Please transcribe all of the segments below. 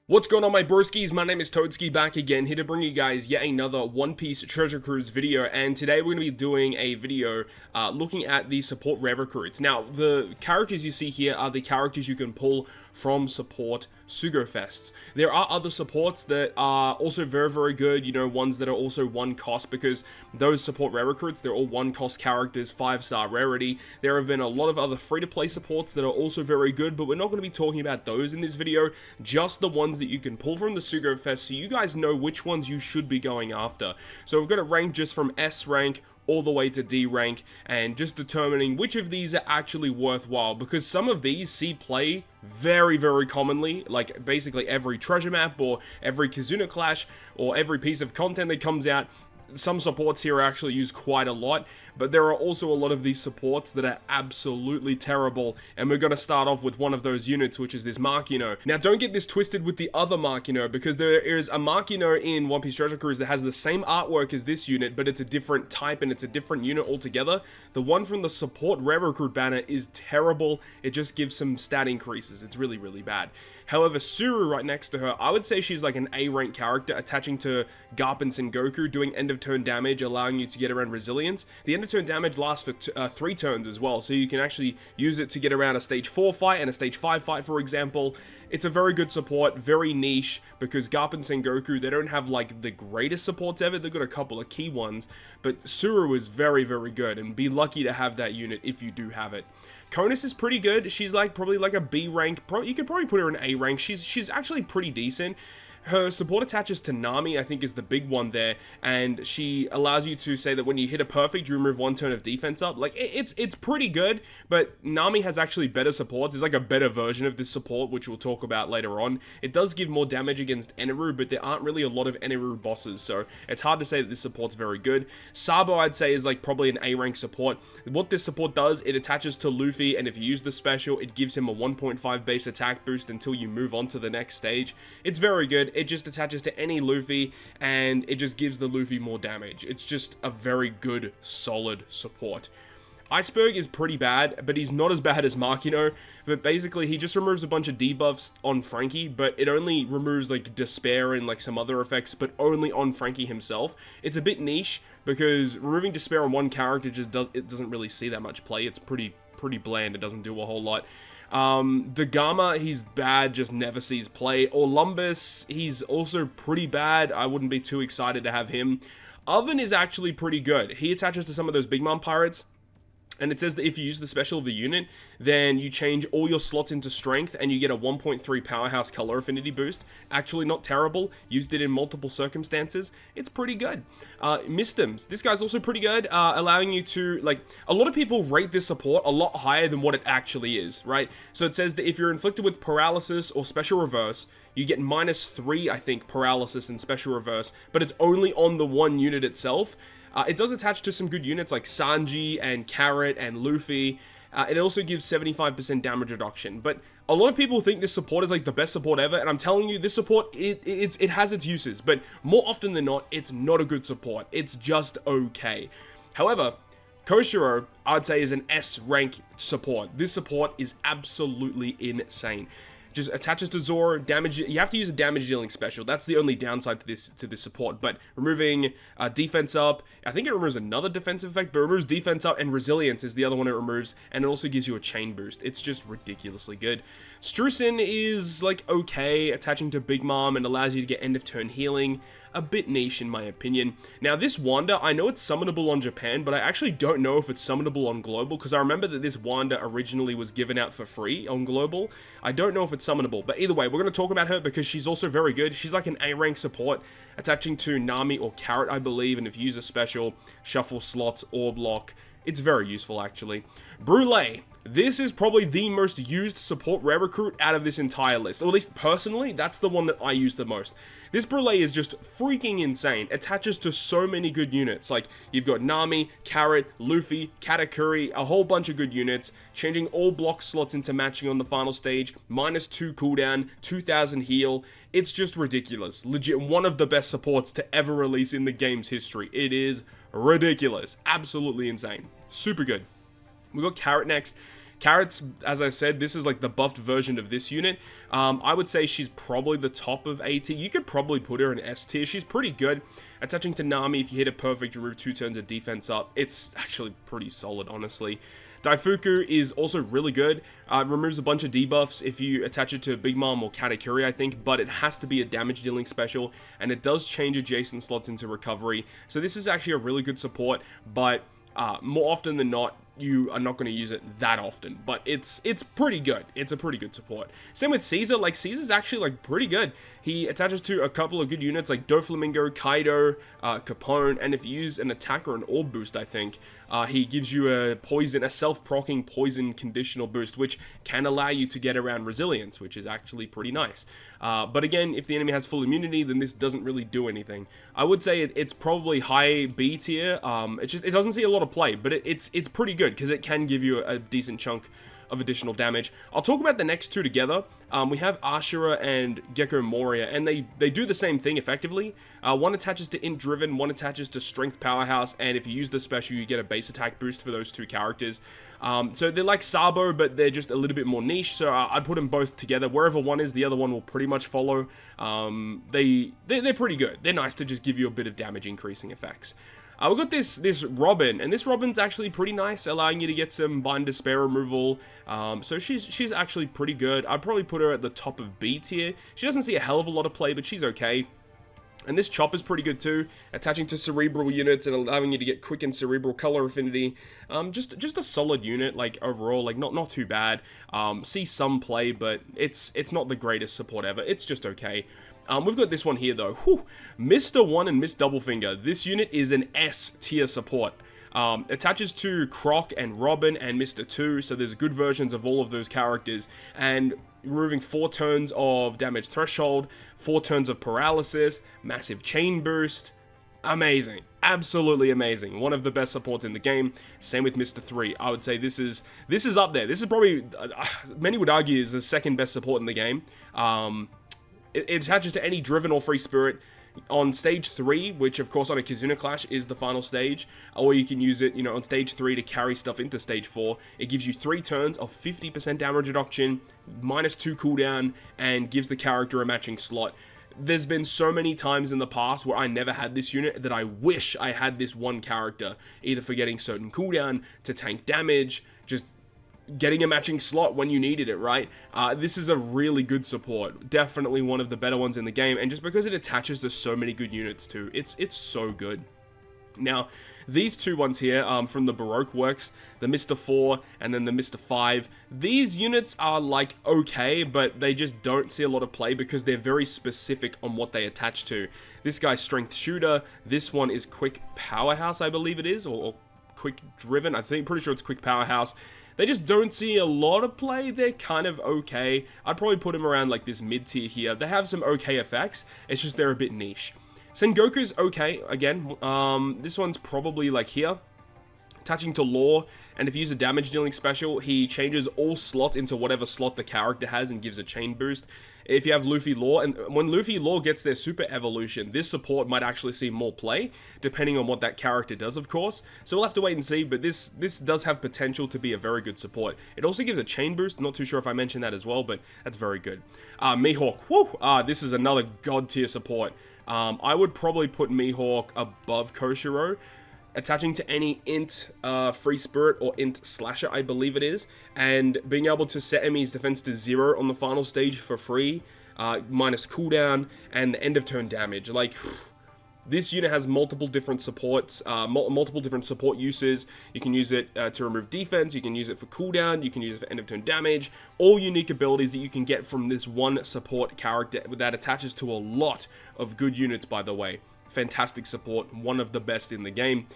What's going on, my broskiis? My name is Toadskii, back again, here to bring you guys yet another One Piece Treasure Cruise video, and today we're going to be doing a video looking at the support rare recruits. Now, the characters you see here are the characters you can pull from support Sugo Fests. There are other supports that are also very, very good, you know, ones that are also one cost, because those support rare recruits, they're all one cost characters, 5-star rarity. There have been a lot of other free-to-play supports that are also very good, but we're not going to be talking about those in this video, just the ones that you can pull from the Sugo Fest, so you guys know which ones you should be going after. So we've got a rank just from S rank all the way to D rank, and just determining which of these are actually worthwhile, because some of these see play very, very commonly, like basically every treasure map, or every Kizuna Clash, or every piece of content that comes out. Some supports here are actually used quite a lot, but there are also a lot of these supports that are absolutely terrible, and we're going to start off with one of those units, which is this Makino. Now, don't get this twisted with the other Makino, because there is a Makino in One Piece Treasure Cruise that has the same artwork as this unit, but it's a different type and it's a different unit altogether. The one from the support rare recruit banner is terrible. It just gives some stat increases. It's really, really bad. However, Suru right next to her, I would say she's like an A rank character, attaching to Garp and Sengoku, doing end of turn damage, allowing you to get around resilience. The end of turn damage lasts for 3 turns as well, so you can actually use it to get around a stage 4 fight and a stage 5 fight, for example. It's a very good support, very niche, because Garp and Sengoku, they don't have like the greatest supports ever. They've got a couple of key ones, but Suru is very, very good, and be lucky to have that unit if you do have it. Konus is pretty good. She's like probably like a B rank. You could probably put her in A rank. She's actually pretty decent. Her support attaches to Nami, I think, is the big one there, and she allows you to say that when you hit a perfect, you remove 1 turn of defense up. Like, it's pretty good, but Nami has actually better supports. It's like a better version of this support, which we'll talk about later on. It does give more damage against Eneru, but there aren't really a lot of Eneru bosses, so it's hard to say that this support's very good. Sabo, I'd say, is like probably an A rank support. What this support does, it attaches to Luffy, and if you use the special, it gives him a 1.5 base attack boost until you move on to the next stage. It's very good. It just attaches to any Luffy, and it just gives the Luffy more damage. It's just a very good, solid support. Iceberg is pretty bad, but he's not as bad as Makino. But basically, he just removes a bunch of debuffs on Frankie, but it only removes like Despair and like some other effects, but only on Frankie himself. It's a bit niche, because removing Despair on one character doesn't really see that much play. It's pretty bland. It doesn't do a whole lot. Dagama, he's bad, just never sees play. Olympus, he's also pretty bad. I wouldn't be too excited to have him. Oven is actually pretty good. He attaches to some of those Big Mom pirates, and it says that if you use the special of the unit, then you change all your slots into strength, and you get a 1.3 powerhouse color affinity boost. Actually not terrible. Used it in multiple circumstances. It's pretty good. Mistems. This guy's also pretty good, allowing you to, like, a lot of people rate this support a lot higher than what it actually is, right? So it says that if you're inflicted with paralysis or special reverse, you get -3, I think, paralysis and special reverse, but it's only on the one unit itself. It does attach to some good units like Sanji and Carrot and Luffy. It also gives 75% damage reduction, but a lot of people think this support is like the best support ever, and I'm telling you, this support, it has its uses, but more often than not, it's not a good support. It's just okay. However, Koshiro, I'd say, is an S rank support. This support is absolutely insane. Just attaches to Zoro, damage. You have to use a damage dealing special. That's the only downside to this support. But removing defense up, I think it removes another defensive effect, but it removes defense up, and resilience is the other one it removes, and it also gives you a chain boost. It's just ridiculously good. Strusin is like okay, attaching to Big Mom, and allows you to get end of turn healing. A bit niche in my opinion. Now this Wanda, I know it's summonable on Japan, but I actually don't know if it's summonable on Global, because I remember that this Wanda originally was given out for free on Global. I don't know if it's summonable, but either way, we're going to talk about her because she's also very good. She's like an A rank support, attaching to Nami or Carrot, I believe, and if you use a special, shuffle slots, orb lock. It's very useful, actually. Brule. This is probably the most used support rare recruit out of this entire list. Or at least personally, that's the one that I use the most. This Brule is just freaking insane. Attaches to so many good units. Like, you've got Nami, Carrot, Luffy, Katakuri, a whole bunch of good units. Changing all block slots into matching on the final stage. -2 cooldown, 2000 heal. It's just ridiculous. Legit, one of the best supports to ever release in the game's history. It is ridiculous. Absolutely insane. Super good. We got Carrot next. Carrots, as I said, this is like the buffed version of this unit. I would say she's probably the top of A tier. You could probably put her in S tier. She's pretty good. Attaching to Nami, if you hit it perfect, you remove 2 turns of defense up. It's actually pretty solid, honestly. Daifuku is also really good. Removes a bunch of debuffs if you attach it to Big Mom or Katakuri, I think, but it has to be a damage dealing special, and it does change adjacent slots into recovery. So this is actually a really good support, but more often than not, you are not going to use it that often, but it's pretty good. It's a pretty good support. Same with Caesar. Like, Caesar's actually like pretty good. He attaches to a couple of good units like Doflamingo, Kaido, Capone, and if you use an attack or an orb boost, I think, he gives you a self-proccing poison conditional boost, which can allow you to get around resilience, which is actually pretty nice. But again, if the enemy has full immunity, then this doesn't really do anything. I would say it's probably high B tier. It doesn't see a lot of play, but it's pretty good, because it can give you a decent chunk of additional damage. I'll talk about the next two together. We have Ashura and Gecko Moria, and they do the same thing effectively. One attaches to Int Driven, one attaches to Strength Powerhouse, and if you use the special, you get a base attack boost for those two characters. So they're like Sabo, but they're just a little bit more niche, so I'd put them both together. Wherever one is, the other one will pretty much follow. They're pretty good. They're nice to just give you a bit of damage increasing effects. We've got this Robin, and this Robin's actually pretty nice, allowing you to get some Bind Despair removal. So she's actually pretty good. I'd probably put her at the top of B tier. She doesn't see a hell of a lot of play, but she's okay. And this Chopper's pretty good too, attaching to Cerebral units and allowing you to get quick and Cerebral color affinity. Just a solid unit, like overall, like not too bad. See some play, but it's not the greatest support ever. It's just okay. We've got this one here though. Whew. Mr. 1 and Miss Doublefinger. This unit is an S tier support. Attaches to Croc and Robin and Mr. 2, so there's good versions of all of those characters, and removing 4 turns of damage threshold, 4 turns of paralysis, massive chain boost. Amazing. Absolutely amazing. One of the best supports in the game. Same with Mr. 3. I would say this is up there. This is probably, many would argue, is the second best support in the game. It attaches to any Driven or Free Spirit on stage 3, which of course on a Kizuna Clash is the final stage, or you can use it, on stage 3 to carry stuff into stage 4. It gives you 3 turns of 50% damage reduction, -2 cooldown, and gives the character a matching slot. There's been so many times in the past where I never had this unit that I wish I had this one character, either for getting certain cooldown, to tank damage, just getting a matching slot when you needed it, right? This is a really good support. Definitely one of the better ones in the game, and just because it attaches to so many good units too, it's so good. Now, these two ones here from the Baroque works, the Mr. 4 and then the Mr. 5, these units are like okay, but they just don't see a lot of play because they're very specific on what they attach to. This guy's Strength Shooter, this one is Quick Powerhouse, I believe it is, or Quick Driven, pretty sure it's Quick Powerhouse. They just don't see a lot of play. They're kind of okay. I'd probably put them around like this mid tier here. They have some okay effects. It's just they're a bit niche. Sengoku's okay, again. This one's probably like here. Attaching to Law, and if you use a damage dealing special, he changes all slot into whatever slot the character has and gives a chain boost. If you have Luffy Law, and when Luffy Law gets their super evolution, this support might actually see more play, depending on what that character does, of course. So we'll have to wait and see, but this does have potential to be a very good support. It also gives a chain boost. Not too sure if I mentioned that as well, but that's very good. Mihawk, whoo! This is another god tier support. I would probably put Mihawk above Koshiro. Attaching to any Int Free Spirit or Int Slasher, I believe it is, and being able to set enemies' defense to 0 on the final stage for free, minus cooldown, and the end of turn damage. Like, this unit has multiple different supports, multiple different support uses. You can use it to remove defense, you can use it for cooldown, you can use it for end of turn damage, all unique abilities that you can get from this one support character that attaches to a lot of good units, by the way. Fantastic support, one of the best in the game.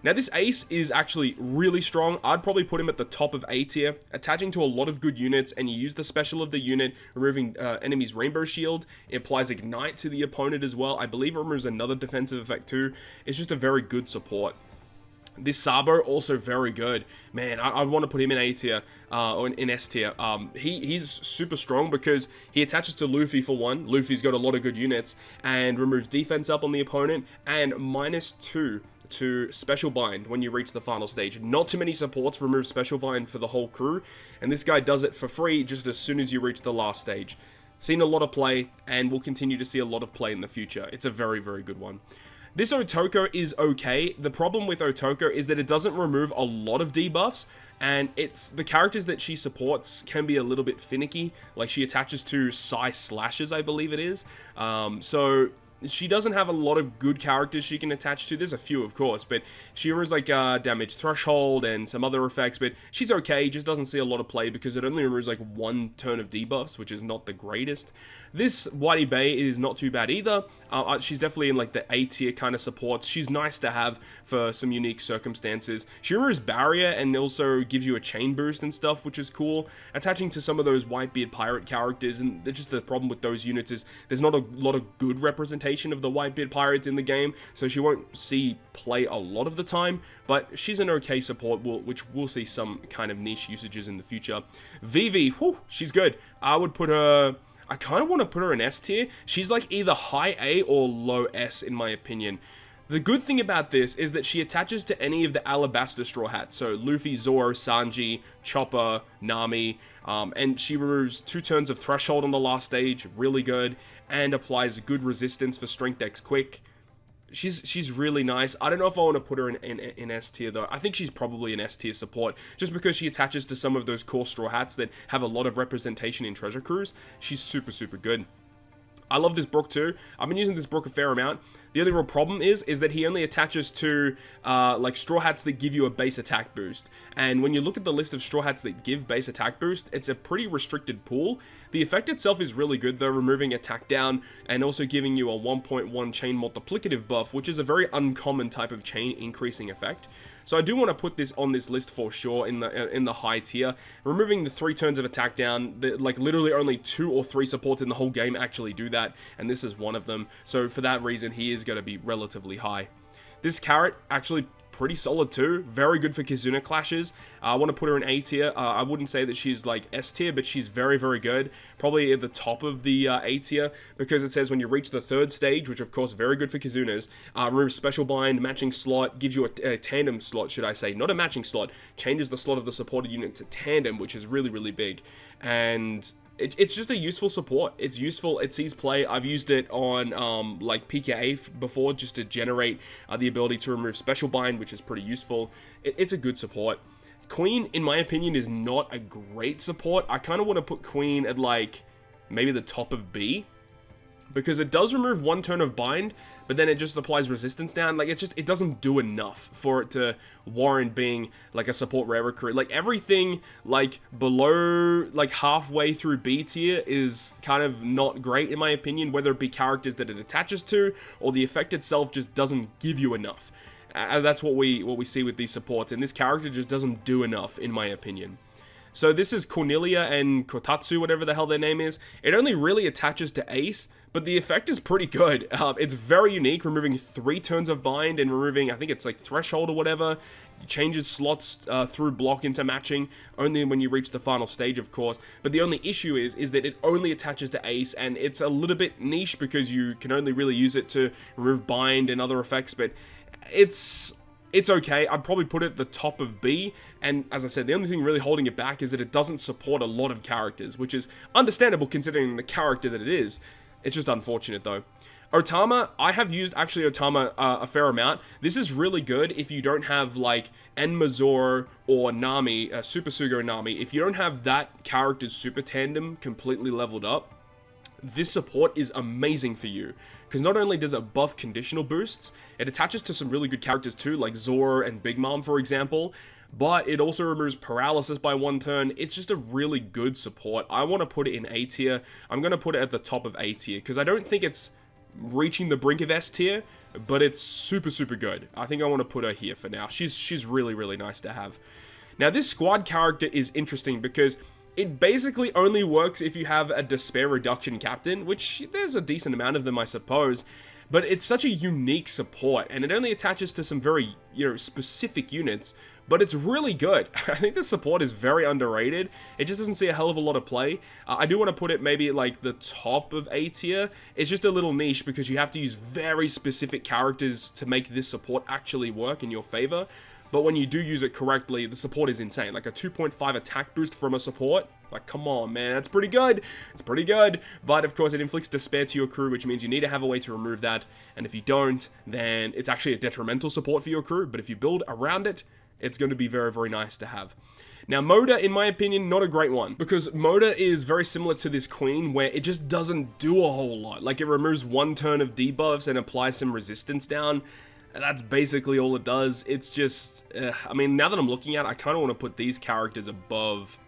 Now this Ace is actually really strong. I'd probably put him at the top of A tier, attaching to a lot of good units, and you use the special of the unit, removing enemy's Rainbow Shield. It applies Ignite to the opponent as well. I believe it removes another defensive effect too. It's just a very good support. This Sabo, also very good. Man, I want to put him in A tier, or in S tier. He's super strong because he attaches to Luffy for one. Luffy's got a lot of good units, and removes defense up on the opponent, and -2 to Special Bind when you reach the final stage. Not too many supports remove Special Bind for the whole crew, and this guy does it for free just as soon as you reach the last stage. Seen a lot of play, and we'll continue to see a lot of play in the future. It's a very, very good one. This Otoko is okay. The problem with Otoko is that it doesn't remove a lot of debuffs, and the characters that she supports can be a little bit finicky. Like, she attaches to Psy Slashes, I believe it is. So she doesn't have a lot of good characters she can attach to. There's a few, of course, but she removes like damage threshold and some other effects, but she's okay. Just doesn't see a lot of play because it only removes like 1 turn of debuffs, which is not the greatest. This Whitey Bay is not too bad either. She's definitely in like the A tier kind of supports. She's nice to have for some unique circumstances. She removes barrier and also gives you a chain boost and stuff, which is cool. Attaching to some of those Whitebeard pirate characters, and just the problem with those units is there's not a lot of good representation of the Whitebeard pirates in the game, so she won't see play a lot of the time, but she's an okay support, which we'll see some kind of niche usages in the future. Vivi, whew, she's good. I would put her... I kind of want to put her in S tier. She's like either high A or low S in my opinion. The good thing about this is that she attaches to any of the Alabaster Straw Hats, so Luffy, Zoro, Sanji, Chopper, Nami, and she removes 2 turns of Threshold on the last stage, really good, and applies good resistance for Strength X Quick. She's really nice. I don't know if I want to put her in S tier though. I think she's probably an S tier support, just because she attaches to some of those core Straw Hats that have a lot of representation in Treasure Cruise. She's super, super good. I love this Brook too. I've been using this Brook a fair amount. The only real problem is that he only attaches to like Straw Hats that give you a base attack boost. And when you look at the list of Straw Hats that give base attack boost, it's a pretty restricted pool. The effect itself is really good though, removing attack down and also giving you a 1.1 chain multiplicative buff, which is a very uncommon type of chain increasing effect. So I do want to put this on this list for sure in the high tier. Removing the 3 turns of attack down, like literally only 2 or 3 supports in the whole game actually do that, and this is one of them. So for that reason, he is going to be relatively high. This Carrot, actually pretty solid too. Very good for Kizuna clashes. I want to put her in A tier. I wouldn't say that she's like S tier, but she's very, very good. Probably at the top of the A tier, because it says when you reach the 3rd stage, which of course very good for Kizunas, removes Special Bind, matching slot, gives you a tandem slot, should I say. Not a matching slot. Changes the slot of the supported unit to tandem, which is really, really big. And it's just a useful support. It's useful. It sees play. I've used it on like PKA before, just to generate the ability to remove Special Bind, which is pretty useful. It's a good support. Queen, in my opinion, is not a great support. I kind of want to put Queen at like maybe the top of B, because it does remove 1 turn of bind, but then it just applies resistance down. Like, it doesn't do enough for it to warrant being like a support rare recruit. Like, everything like below like halfway through B tier is kind of not great in my opinion, whether it be characters that it attaches to or the effect itself just doesn't give you enough. That's what we see with these supports, and this character just doesn't do enough in my opinion. So this is Cornelia and Kotatsu, whatever the hell their name is. It only really attaches to Ace, but the effect is pretty good. It's very unique, removing 3 turns of bind and removing, I think it's like threshold or whatever. It changes slots through block into matching, only when you reach the final stage, of course. But the only issue is that it only attaches to Ace, and it's a little bit niche because you can only really use it to remove bind and other effects, but it's okay. I'd probably put it at the top of B, and as I said, the only thing really holding it back is that it doesn't support a lot of characters, which is understandable considering the character that it is. It's just unfortunate though. Otama, I have used actually Otama a fair amount. This is really good if you don't have like Enma or Nami, Super Sugo Nami. If you don't have that character's super tandem completely leveled up, this support is amazing for you, because not only does it buff conditional boosts, it attaches to some really good characters too, like Zoro and Big Mom, for example, but it also removes paralysis by 1 turn. It's just a really good support. I want to put it in A tier. I'm going to put it at the top of A tier, because I don't think it's reaching the brink of S tier, but it's super, super good. I think I want to put her here for now. She's really, really nice to have. Now, this squad character is interesting because It basically only works if you have a despair reduction captain, which there's a decent amount of them, I suppose. But it's such a unique support, and it only attaches to some very, specific units, but it's really good. I think the support is very underrated. It just doesn't see a hell of a lot of play. I do want to put it maybe at like the top of A tier. It's just a little niche because you have to use very specific characters to make this support actually work in your favor. But when you do use it correctly, the support is insane. Like a 2.5 attack boost from a support. Like, come on, man. That's pretty good. It's pretty good. But, of course, it inflicts despair to your crew, which means you need to have a way to remove that. And if you don't, then it's actually a detrimental support for your crew. But if you build around it, it's going to be very, very nice to have. Now, Moda, in my opinion, not a great one. Because Moda is very similar to this Queen, where it just doesn't do a whole lot. Like, it removes one turn of debuffs and applies some resistance down. And that's basically all it does. It's just, I mean, now that I'm looking at it, I kind of want to put these characters above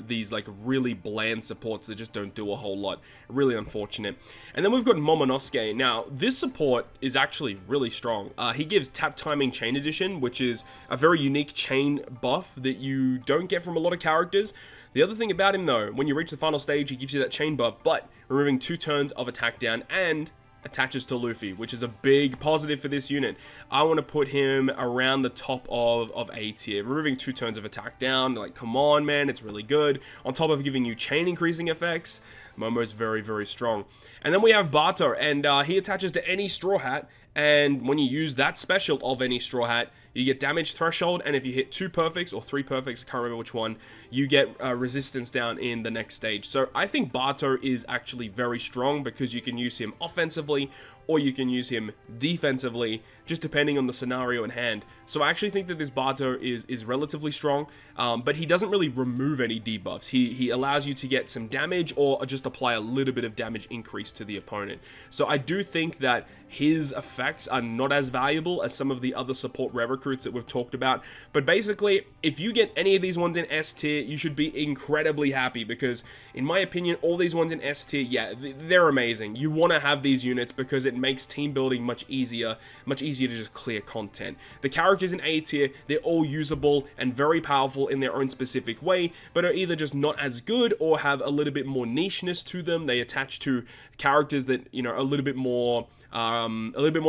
these like really bland supports that just don't do a whole lot. Really unfortunate. And then we've got Momonosuke. Now, this support is actually really strong. He gives tap timing chain addition, which is a very unique chain buff that you don't get from a lot of characters. The other thing about him though, when you reach the final stage, he gives you that chain buff, but removing 2 turns of attack down and attaches to Luffy, which is a big positive for this unit. I want to put him around the top of A tier, removing 2 turns of attack down. Like, come on, man, it's really good. On top of giving you chain increasing effects, Momo's very, very strong. And then we have Bato, and he attaches to any Straw Hat, and when you use that special of any Straw Hat, you get damage threshold, and if you hit 2 perfects or 3 perfects, I can't remember which one, you get resistance down in the next stage. So I think Bato is actually very strong because you can use him offensively or you can use him defensively, just depending on the scenario in hand. So I actually think that this Bato is relatively strong, but he doesn't really remove any debuffs. He allows you to get some damage or just apply a little bit of damage increase to the opponent. So I do think that his effects are not as valuable as some of the other support rev recruits that we've talked about. But basically, if you get any of these ones in S tier, you should be incredibly happy because, in my opinion, all these ones in S tier, yeah, they're amazing. You want to have these units because it makes team building much easier to just clear content. The characters in A tier, they're all usable and very powerful in their own specific way, but are either just not as good or have a little bit more nicheness to them. They attach to characters that, are a little bit more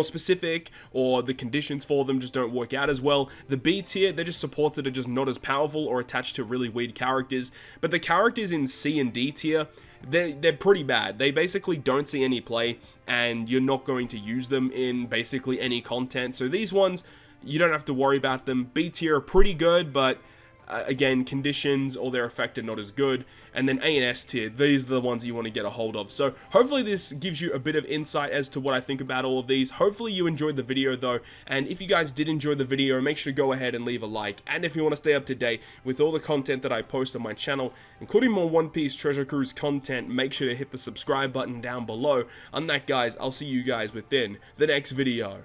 specific, or the conditions for them just don't work out as well. The B tier, they're just supports that are just not as powerful or attached to really weird characters. But the characters in C and D tier, they're pretty bad. They basically don't see any play, and you're not going to use them in basically any content. So these ones, you don't have to worry about them. B tier are pretty good, but again, conditions or their effect are not as good. And then A and S tier, these are the ones you want to get a hold of. So hopefully this gives you a bit of insight as to what I think about all of these. Hopefully you enjoyed the video though, and if you guys did enjoy the video, make sure to go ahead and leave a like. And if you want to stay up to date with all the content that I post on my channel, including more One Piece Treasure Cruise content, make sure to hit the subscribe button down below. On that, guys, I'll see you guys within the next video.